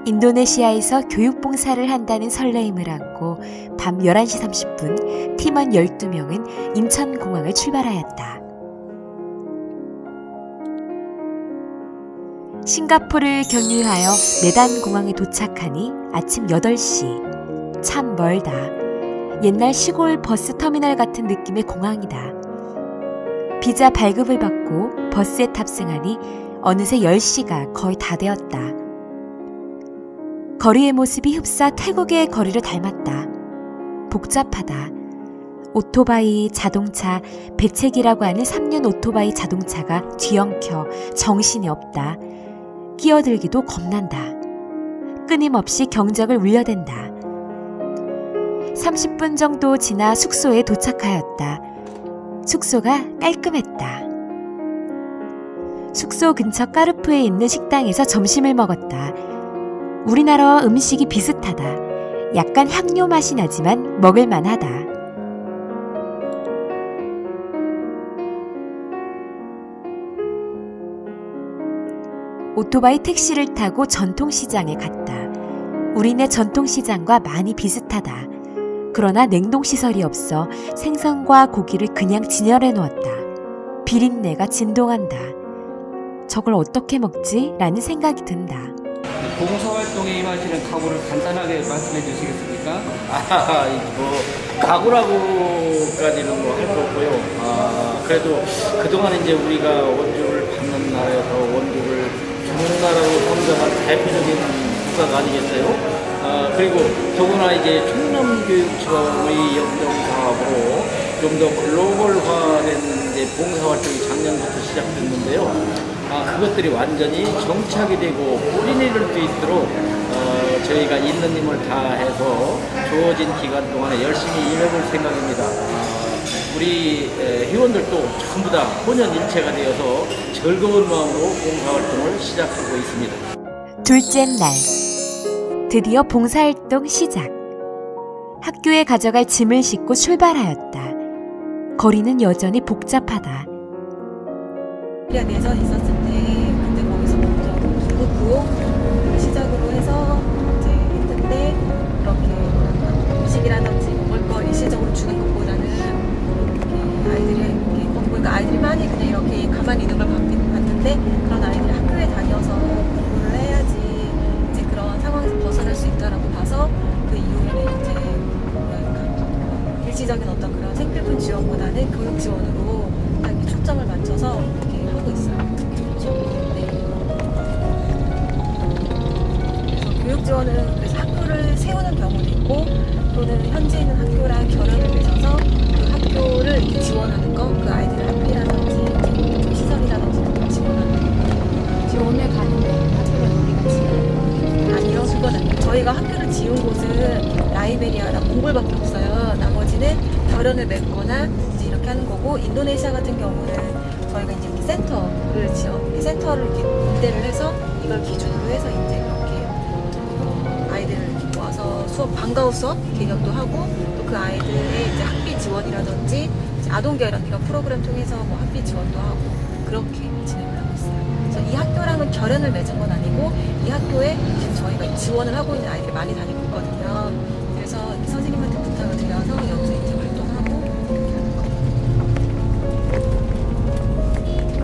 인도네시아에서 교육봉사를 한다는 설레임을 안고 밤 11시 30분 팀원 12명은 인천공항을 출발하였다. 싱가포르를 경유하여 메단 공항에 도착하니 아침 8시. 참 멀다. 옛날 시골 버스 터미널 같은 느낌의 공항이다. 비자 발급을 받고 버스에 탑승하니 어느새 10시가 거의 다 되었다. 거리의 모습이 흡사 태국의 거리를 닮았다. 복잡하다. 오토바이, 자동차, 배책이라고 하는 3륜 오토바이 자동차가 뒤엉켜 정신이 없다. 끼어들기도 겁난다. 끊임없이 경적을 울려댄다. 30분 정도 지나 숙소에 도착하였다. 숙소가 깔끔했다. 숙소 근처 까르푸에 있는 식당에서 점심을 먹었다. 우리나라와 음식이 비슷하다. 약간 향료 맛이 나지만 먹을만하다. 오토바이 택시를 타고 전통시장에 갔다. 우리네 전통시장과 많이 비슷하다. 그러나 냉동시설이 없어 생선과 고기를 그냥 진열해 놓았다. 비린내가 진동한다. 저걸 어떻게 먹지? 라는 생각이 든다. 봉사활동에 임하시는 각오를 간단하게 말씀해 주시겠습니까? 각오라고까지는 뭐 할 거 없고요. 그래도 그동안 이제 우리가 원주를 받는 나라에서 원주를 주는 나라로 선정한 대표적인 국가가 아니겠어요? 그리고 더구나 이제 충남교육청의 영정사업으로 좀 더 글로벌화된 이제 봉사활동이 작년부터 시작됐는데요. 그것들이 완전히 정착이 되고 뿌리를 이룰 수 있도록 저희가 있는 힘을 다해서 주어진 기간 동안에 열심히 일해볼 생각입니다. 우리 회원들도 전부 다 혼연일체가 되어서 즐거운 마음으로 봉사활동을 시작하고 있습니다. 둘째 날, 드디어 봉사활동 시작. 학교에 가져갈 짐을 싣고 출발하였다. 거리는 여전히 복잡하다. 우리가 내전 있었을 때 그때 거기서 먼저 중국 구호 시작으로 해서 이제 했는데 이렇게 음식이라든지 먹을 거 일시적으로 주는 것보다는 이렇게 아이들이 이렇게 보니까 아이들이 많이 그냥 이렇게 가만히 있는 걸 봤는데 그런 아이들이 학교에 다녀서 공부를 해야지 이제 그런 상황에서 벗어날 수 있다라고 봐서 그 이후에는 이제 일시적인 어떤 그런 생필품 지원보다는 교육 지원으로 딱 이렇게 초점을 맞춰서 이렇게 하고 있어요. 네. 그래서 교육 지원은 그래서 학교를 세우는 경우도 있고 또는 현재 있는 학교랑 결연을 맺어서 그 학교를 이렇게 지원하는 거, 그 아이들 학비라든지 시설이라든지 이런 걸 지원하는 거. 지원을 가는데 학교를 우리가 지원. 아니요, 그거는 저희가 학교를 지은 곳은 라이베리아랑 몽골밖에 없어요. 나머지는 결연을 맺거나 이제 이렇게 하는 거고, 인도네시아 같은 경우는 저희가 이제 이렇게 센터를 센터를 이렇게 임대를 해서 이걸 기준으로 해서 이제 이렇게 아이들을 이렇게 모아서 수업 방과후 수업 개념도 하고 또 그 아이들의 이제 학비 지원이라든지 아동 결연 이런 프로그램 통해서 뭐 학비 지원도 하고 그렇게 진행을 하고 있어요. 그래서 이 학교랑은 결연을 맺은 건 아니고 이 학교에 지금 저희가 지원을 하고 있는 아이들이 많이 다니고 있거든요. 그래서 이 선생님한테 부탁을 드려서 여기서 이제 활동하고 이렇게 하는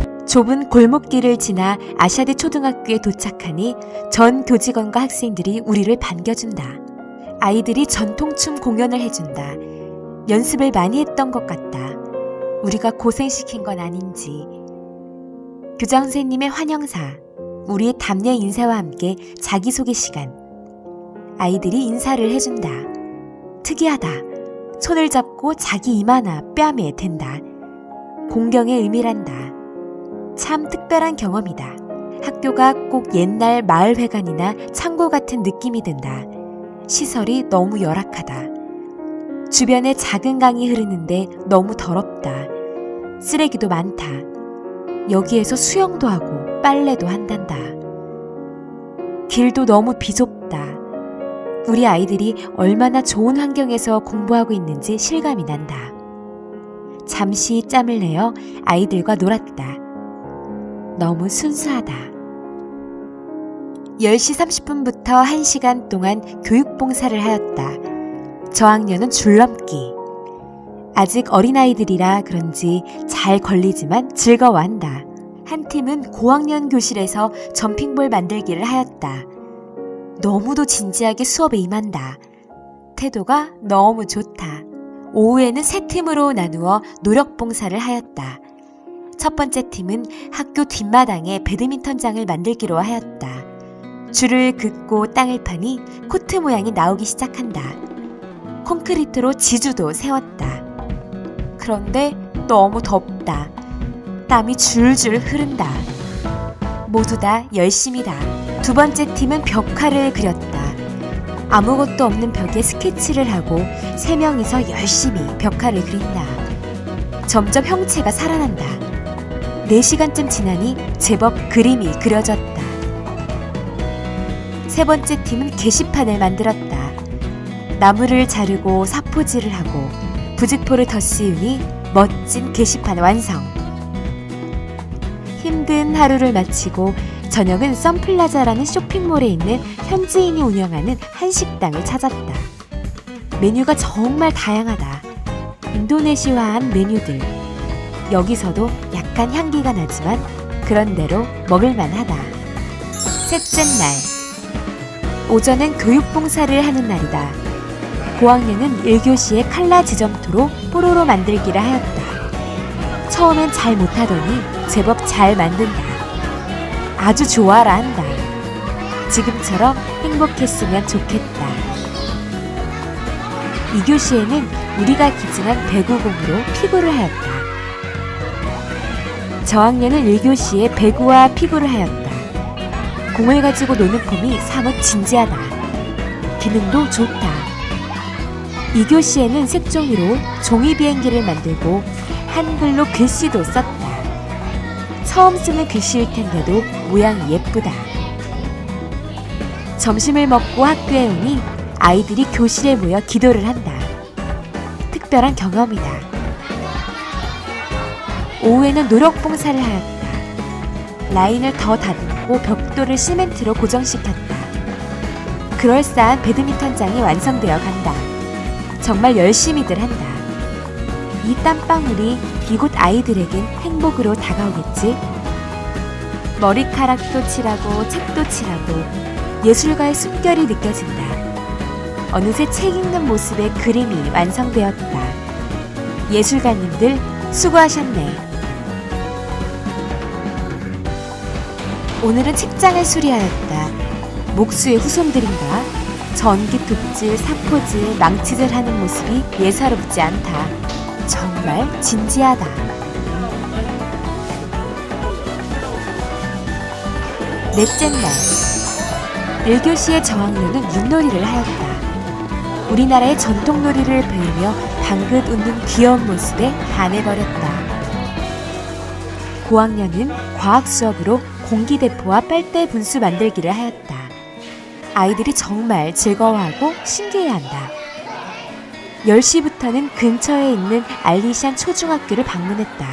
거예요. 좁은 골목길을 지나 아샤드 초등학교에 도착하니 전 교직원과 학생들이 우리를 반겨준다. 아이들이 전통춤 공연을 해준다. 연습을 많이 했던 것 같다. 우리가 고생시킨 건 아닌지. 교장 선생님의 환영사, 우리의 답례 인사와 함께 자기소개 시간. 아이들이 인사를 해준다. 특이하다. 손을 잡고 자기 이마나 뺨에 댄다. 공경의 의미란다. 참 특별한 경험이다. 학교가 꼭 옛날 마을회관이나 창고 같은 느낌이 든다. 시설이 너무 열악하다. 주변에 작은 강이 흐르는데 너무 더럽다. 쓰레기도 많다. 여기에서 수영도 하고 빨래도 한단다. 길도 너무 비좁다. 우리 아이들이 얼마나 좋은 환경에서 공부하고 있는지 실감이 난다. 잠시 짬을 내어 아이들과 놀았다. 너무 순수하다. 10시 30분부터 1시간 동안 교육봉사를 하였다. 저학년은 줄넘기. 아직 어린아이들이라 그런지 잘 걸리지만 즐거워한다. 한 팀은 고학년 교실에서 점핑볼 만들기를 하였다. 너무도 진지하게 수업에 임한다. 태도가 너무 좋다. 오후에는 세 팀으로 나누어 노력봉사를 하였다. 첫 번째 팀은 학교 뒷마당에 배드민턴장을 만들기로 하였다. 줄을 긋고 땅을 파니 코트 모양이 나오기 시작한다. 콘크리트로 지주도 세웠다. 그런데 너무 덥다. 땀이 줄줄 흐른다. 모두 다 열심이다. 두 번째 팀은 벽화를 그렸다. 아무것도 없는 벽에 스케치를 하고 3명이서 열심히 벽화를 그린다. 점점 형체가 살아난다. 4시간쯤 지나니 제법 그림이 그려졌다. 세 번째 팀은 게시판을 만들었다. 나무를 자르고 사포질을 하고 부직포를 덧 씌우니 멋진 게시판 완성. 힘든 하루를 마치고 저녁은 선플라자라는 쇼핑몰에 있는 현지인이 운영하는 한식당을 찾았다. 메뉴가 정말 다양하다. 인도네시아한 메뉴들. 여기서도 약간 향기가 나지만 그런대로 먹을만하다. 셋째 날. 오전은 교육봉사를 하는 날이다. 고학년은 1교시에 칼라 지점토로 뽀로로 만들기를 하였다. 처음엔 잘 못하더니 제법 잘 만든다. 아주 좋아라 한다. 지금처럼 행복했으면 좋겠다. 2교시에는 우리가 기증한 배구공으로 피구를 하였다. 저학년은 1교시에 배구와 피구를 하였다. 공을 가지고 노는 폼이 사뭇 진지하다. 기능도 좋다. 2교시에는 색종이로 종이 비행기를 만들고 한글로 글씨도 썼다. 처음 쓰는 글씨일 텐데도 모양이 예쁘다. 점심을 먹고 학교에 오니 아이들이 교실에 모여 기도를 한다. 특별한 경험이다. 오후에는 노력봉사를 하였다. 라인을 더 다듬고 벽돌을 시멘트로 고정시켰다. 그럴싸한 배드민턴장이 완성되어 간다. 정말 열심히들 한다. 이 땀방울이 이곳 아이들에겐 행복으로 다가오겠지? 머리카락도 칠하고 책도 칠하고 예술가의 숨결이 느껴진다. 어느새 책 읽는 모습의 그림이 완성되었다. 예술가님들 수고하셨네. 오늘은 책장을 수리하였다. 목수의 후손들인가? 전기 톱질, 사포질, 망치질 하는 모습이 예사롭지 않다. 정말 진지하다. 넷째 날. 1교시의 저학년은 윷놀이를 하였다. 우리나라의 전통놀이를 배우며 방긋 웃는 귀여운 모습에 반해버렸다. 고학년은 과학 수업으로 공기대포와 빨대 분수 만들기를 하였다. 아이들이 정말 즐거워하고 신기해한다. 10시부터는 근처에 있는 알리샨 초중학교를 방문했다.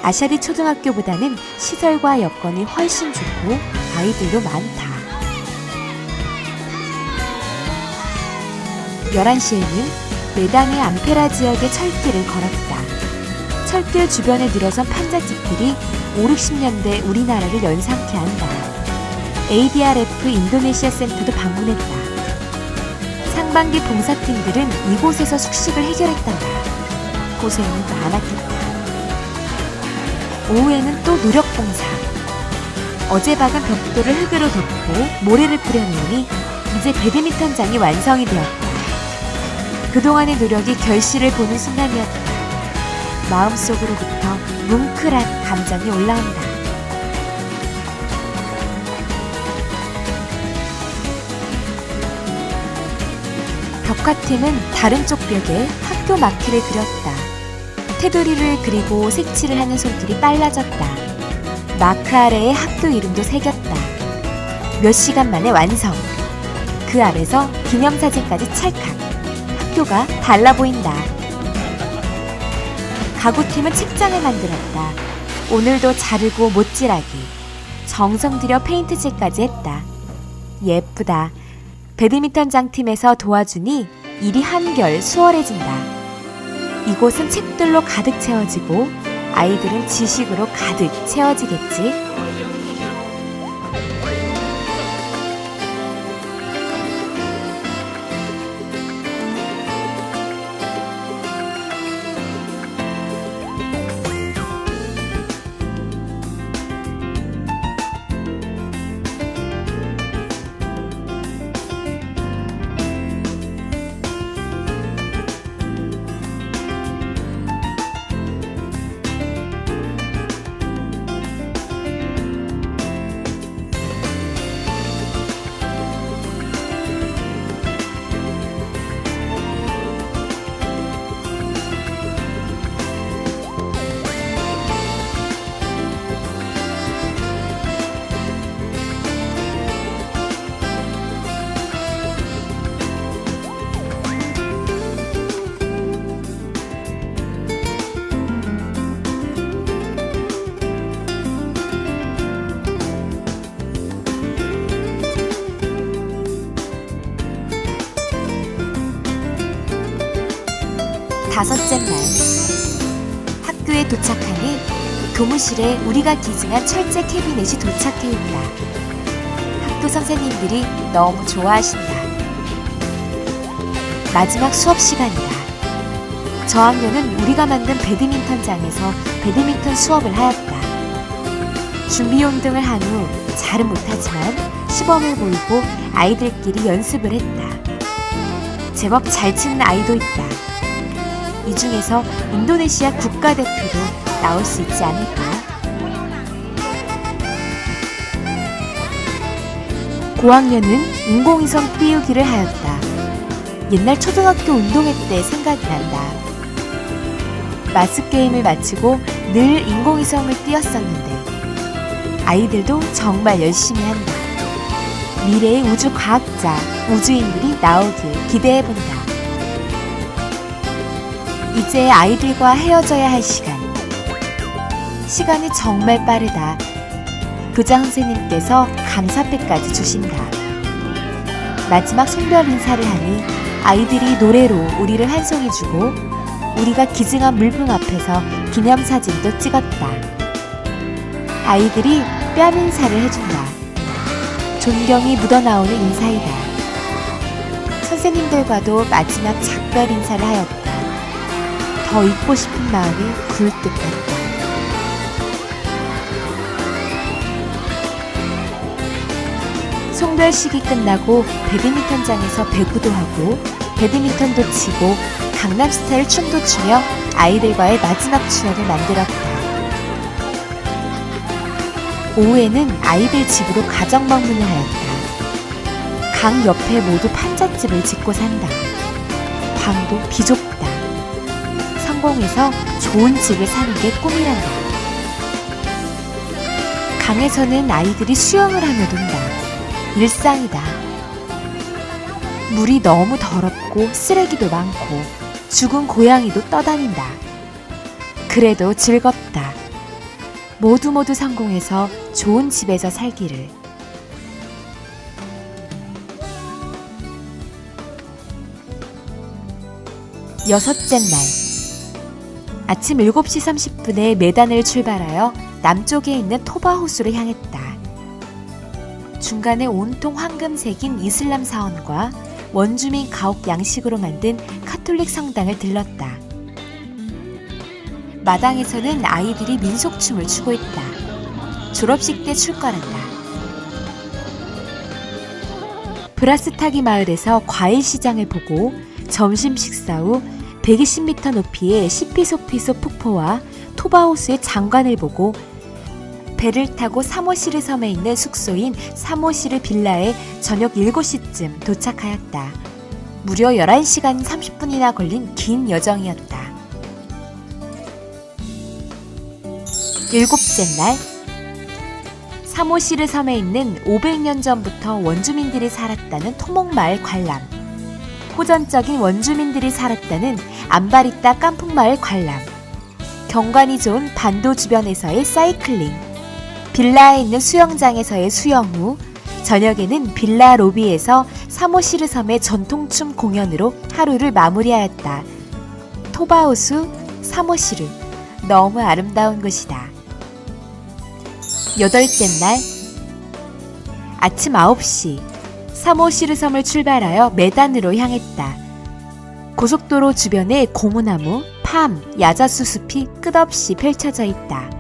아샤디 초등학교보다는 시설과 여건이 훨씬 좋고 아이들도 많다. 11시에는 메당의 암페라 지역의 철길을 걸었다. 철길 주변에 늘어선 판잣집들이 5, 60년대 우리나라를 연상케 한다. ADRF 인도네시아 센터도 방문했다. 상반기 봉사팀들은 이곳에서 숙식을 해결했단다. 고생이 많았겠다. 오후에는 또 노력봉사. 어제 박은 벽돌을 흙으로 덮고 모래를 뿌려놓으니 이제 배드민턴장이 완성이 되었다. 그동안의 노력이 결실을 보는 순간이었다. 마음속으로부터 뭉클한 감정이 올라온다. 벽화팀은 다른 쪽 벽에 학교 마크를 그렸다. 테두리를 그리고 색칠을 하는 손길이 빨라졌다. 마크 아래에 학교 이름도 새겼다. 몇 시간 만에 완성. 그 아래서 기념사진까지 찰칵. 학교가 달라 보인다. 가구팀은 책장을 만들었다. 오늘도 자르고 못질하기. 정성 들여 페인트칠까지 했다. 예쁘다. 배드민턴장 팀에서 도와주니 일이 한결 수월해진다. 이곳은 책들로 가득 채워지고 아이들은 지식으로 가득 채워지겠지. 다섯째 날, 학교에 도착하니 교무실에 우리가 기증한 철제 캐비넷이 도착해 있다. 학교 선생님들이 너무 좋아하신다. 마지막 수업 시간이다. 저학년은 우리가 만든 배드민턴장에서 배드민턴 수업을 하였다. 준비용 등을 한 후 잘은 못하지만 시범을 보이고 아이들끼리 연습을 했다. 제법 잘 치는 아이도 있다. 이 중에서 인도네시아 국가대표도 나올 수 있지 않을까? 고학년은 인공위성 띄우기를 하였다. 옛날 초등학교 운동회 때 생각이 난다. 마스게임을 마치고 늘 인공위성을 띄웠었는데 아이들도 정말 열심히 한다. 미래의 우주 과학자, 우주인들이 나오길 기대해본다. 이제 아이들과 헤어져야 할 시간. 시간이 정말 빠르다. 교장 선생님께서 감사패까지 주신다. 마지막 송별 인사를 하니 아이들이 노래로 우리를 환송해주고 우리가 기증한 물품 앞에서 기념사진도 찍었다. 아이들이 뺨 인사를 해준다. 존경이 묻어나오는 인사이다. 선생님들과도 마지막 작별 인사를 하였다. 더 있고 싶은 마음이 굴뚝 같다. 송별식이 끝나고 배드민턴장에서 배구도 하고 배드민턴도 치고 강남스타일 춤도 추며 아이들과의 마지막 추억을 만들었다. 오후에는 아이들 집으로 가정 방문을 하였다. 강 옆에 모두 판잣집을 짓고 산다. 방도 비좁다. 성공해서 좋은 집을 사는 게 꿈이란다. 강에서는 아이들이 수영을 하며 논다. 일상이다. 물이 너무 더럽고 쓰레기도 많고 죽은 고양이도 떠다닌다. 그래도 즐겁다. 모두 성공해서 좋은 집에서 살기를. 여섯째 날, 아침 7시 30분에 메단을 출발하여 남쪽에 있는 토바 호수를 향했다. 중간에 온통 황금색인 이슬람 사원과 원주민 가옥 양식으로 만든 카톨릭 성당을 들렀다. 마당에서는 아이들이 민속춤을 추고 있다. 졸업식 때 출 거란다. 브라스타기 마을에서 과일 시장을 보고 점심 식사 후 120m 높이의 시피소피소 폭포와 토바호수의 장관을 보고 배를 타고 사모시르 섬에 있는 숙소인 사모시르 빌라에 저녁 7시쯤 도착하였다. 무려 11시간 30분이나 걸린 긴 여정이었다. 7째 날, 사모시르 섬에 있는 500년 전부터 원주민들이 살았다는 토목마을 관람, 호전적인 원주민들이 살았다는 안바리따 깐풍마을 관람, 경관이 좋은 반도 주변에서의 사이클링, 빌라에 있는 수영장에서의 수영 후 저녁에는 빌라 로비에서 사모시르 섬의 전통춤 공연으로 하루를 마무리하였다. 토바호수 사모시르, 너무 아름다운 곳이다. 8째 날 아침 9시 사모시르 섬을 출발하여 메단으로 향했다. 고속도로 주변에 고무나무, 팜, 야자수 숲이 끝없이 펼쳐져 있다.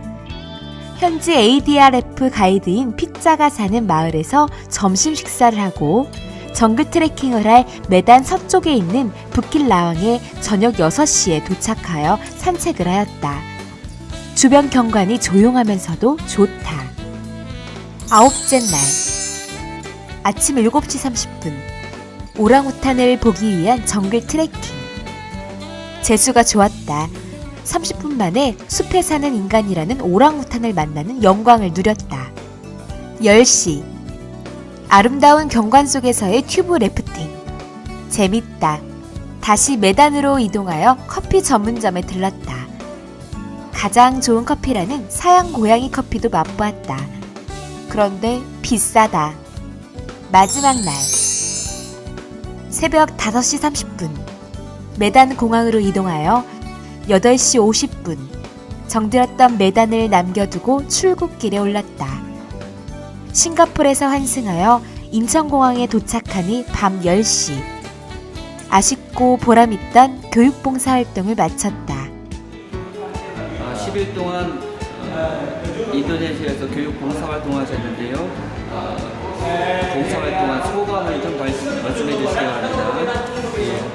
현지 ADRF 가이드인 피자가 사는 마을에서 점심 식사를 하고 정글 트레킹을 할 메단 서쪽에 있는 부킬라왕에 저녁 6시에 도착하여 산책을 하였다. 주변 경관이 조용하면서도 좋다. 9째 날 아침 7시 30분 오랑우탄을 보기 위한 정글 트레킹. 재수가 좋았다. 30분 만에 숲에 사는 인간이라는 오랑우탄을 만나는 영광을 누렸다. 10시 아름다운 경관 속에서의 튜브 래프팅. 재밌다. 다시 메단으로 이동하여 커피 전문점에 들렀다. 가장 좋은 커피라는 사양 고양이 커피도 맛보았다. 그런데 비싸다. 마지막 날 새벽 5시 30분 메단 공항으로 이동하여 8시 50분 정들었던 메단을 남겨두고 출국길에 올랐다. 싱가포르에서 환승하여 인천공항에 도착하니 밤 10시. 아쉽고 보람있던 교육봉사 활동을 마쳤다. 10일 동안 인도네시아에서 교육 봉사활동을 하셨는데요. 봉사활동한 소감을 좀 말씀해 주시기 바랍니다.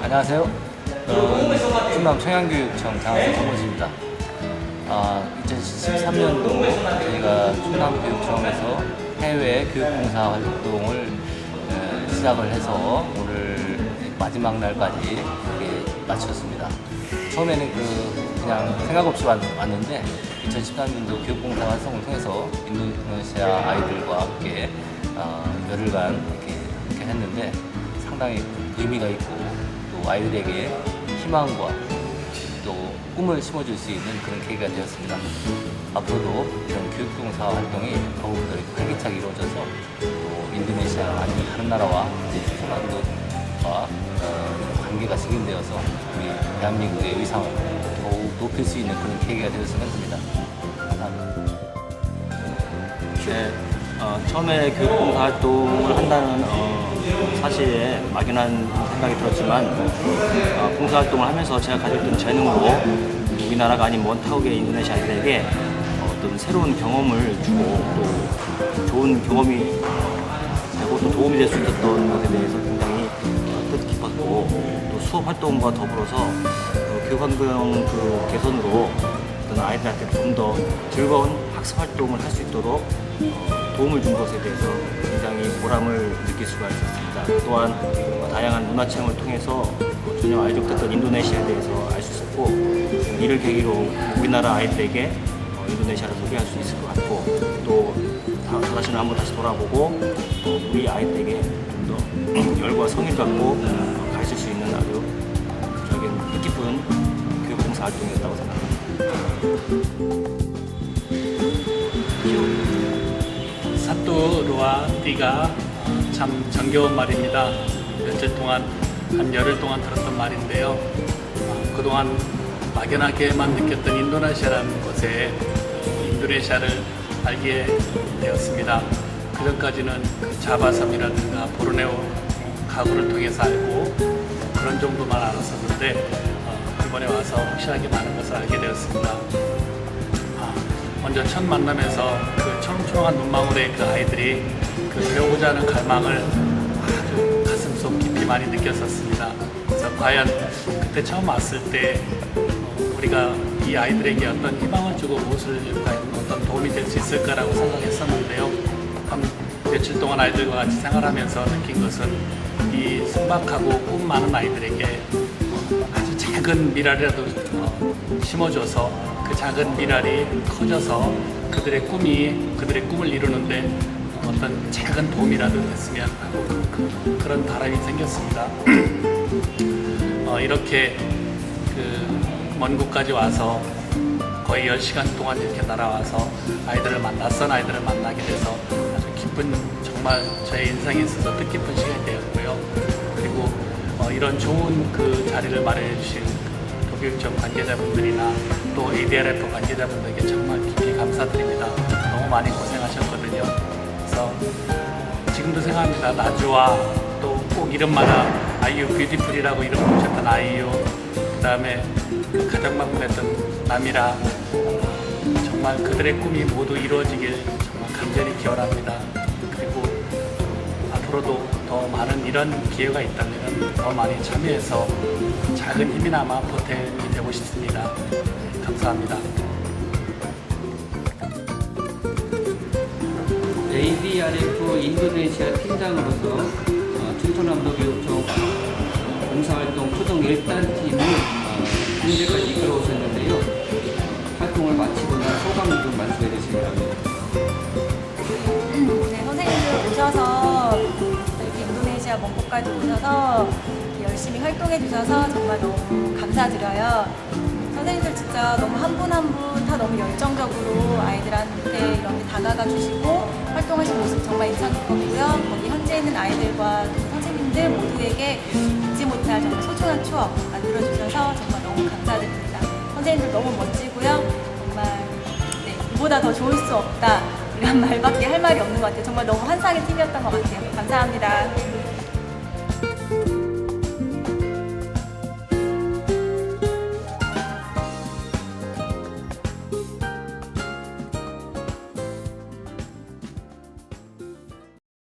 안녕하세요. 충남 청양교육청 장학생 서보지입니다. 2013년도 저희가 충남교육청에서 해외 교육봉사 활동을 시작을 해서 오늘 마지막 날까지 이렇게 마쳤습니다. 처음에는 그냥 생각 없이 왔는데 2013년도 교육봉사 활동을 통해서 인도네시아 아이들과 함께 열흘간 이렇게 했는데 상당히 의미가 있고 또 아이들에게 희망과 또 꿈을 심어줄 수 있는 그런 계기가 되었습니다. 앞으로도 이런 교육봉사 활동이 더욱더 활기차게 이루어져서 또 인도네시아 아니면 다른 나라와 충남도와 관계가 생긴되어서 우리 대한민국의 위상을 더욱 높일 수 있는 그런 계기가 되었으면 합니다. 감사합니다. 네, 처음에 교육봉사 활동을 한다는 사실에 막연한 생각이 들었지만 봉사활동을 하면서 제가 가지고 있던 재능으로 우리나라가 아닌 먼 타국의 인도네시아 아이들에게 어떤 새로운 경험을 주고 또 좋은 경험이 되고 또 도움이 될 수 있었던 것에 대해서 굉장히 뜻깊었고 또 수업 활동과 더불어서 교육 환경 개선으로 어떤 아이들한테 좀 더 즐거운 학습 활동을 할 수 있도록 도움을 준 것에 대해서 굉장히 보람을 느낄 수가 있었습니다. 또한 다양한 문화체험을 통해서 전혀 알지 못했던 인도네시아에 대해서 알 수 있었고 이를 계기로 우리나라 아이들에게 인도네시아를 소개할 수 있을 것 같고 또 저 자신을 한번 다시 돌아보고 또 우리 아이들에게 좀 더 열과 성의를 갖고 가르칠 수 있는 아주 저에게는 뜻깊은 교육봉사 활동이었다고 생각합니다. 사또르와 띠가 참 정겨운 말입니다. 며칠 동안 한 열흘 동안 들었던 말인데요. 그동안 막연하게만 느꼈던 인도네시아라는 곳에 인도네시아를 알게 되었습니다. 그전까지는 자바섬이라든가 보르네오 가구를 통해서 알고 그런 정도만 알았었는데 이번에 와서 확실하게 많은 것을 알게 되었습니다. 먼저 첫 만남에서 그 초롱초롱한 눈망울의 그 아이들이 그 배우고자 하는 갈망을 아주 가슴속 깊이 많이 느꼈었습니다. 그래서 과연 그때 처음 왔을 때 우리가 이 아이들에게 어떤 희망을 주고 무엇을 어떤 도움이 될 수 있을까라고 생각했었는데요. 한 며칠 동안 아이들과 같이 생활하면서 느낀 것은 이 순박하고 꿈 많은 아이들에게 아주 작은 미랄이라도 심어줘서 그 작은 미랄이 커져서 그들의 꿈을 이루는데 어떤 작은 도움이라도 됐으면 하고 그런 바람이 생겼습니다. 이렇게 그 먼 곳까지 와서 거의 10시간 동안 이렇게 날아와서 낯선 아이들을 만나게 돼서 아주 정말 저의 인생에 있어서 뜻깊은 시간이 되었고요. 그리고 이런 좋은 그 자리를 마련해 주신 도교육청 관계자분들이나 또 ADRF 관계자분들에게 정말 깊이 감사드립니다. 너무 많이 고생하셨거든요. 그래서 지금도 생각합니다. 나주와 또 꼭 이름마다 아이유 뷰티풀이라고 이름 붙였던 아이유, 그 다음에 가장 방문했던 남이라, 정말 그들의 꿈이 모두 이루어지길 정말 간절히 기원합니다. 그리고 앞으로도 더 많은 이런 기회가 있다면 더 많이 참여해서 작은 힘이나마 보탬이 되고 싶습니다. 감사합니다. ADRF 인도네시아 팀장으로서 충청남도교육청 봉사활동 초등 1단 팀을 현재까지 이끌어오셨는데요. 활동을 마치고 난 소감을 좀 말씀해 주시기 바랍니다. 네, 선생님들 오셔서 이렇게 인도네시아 먼 곳까지 오셔서 이렇게 열심히 활동해 주셔서 정말 너무 감사드려요. 선생님들 진짜 너무 한 분 한 분 다 너무 열정적으로 아이들한테 이렇게 다가가 주시고 활동하신 모습 정말 인상 깊었고요. 거기 현재 있는 아이들과 선생님들 모두에게 잊지 못할 정말 소중한 추억 만들어 주셔서 정말 너무 감사드립니다. 선생님들 너무 멋지고요. 정말 네, 이보다 더 좋을 수 없다 이런 말밖에 할 말이 없는 것 같아요. 정말 너무 환상의 팀이었던 것 같아요. 감사합니다.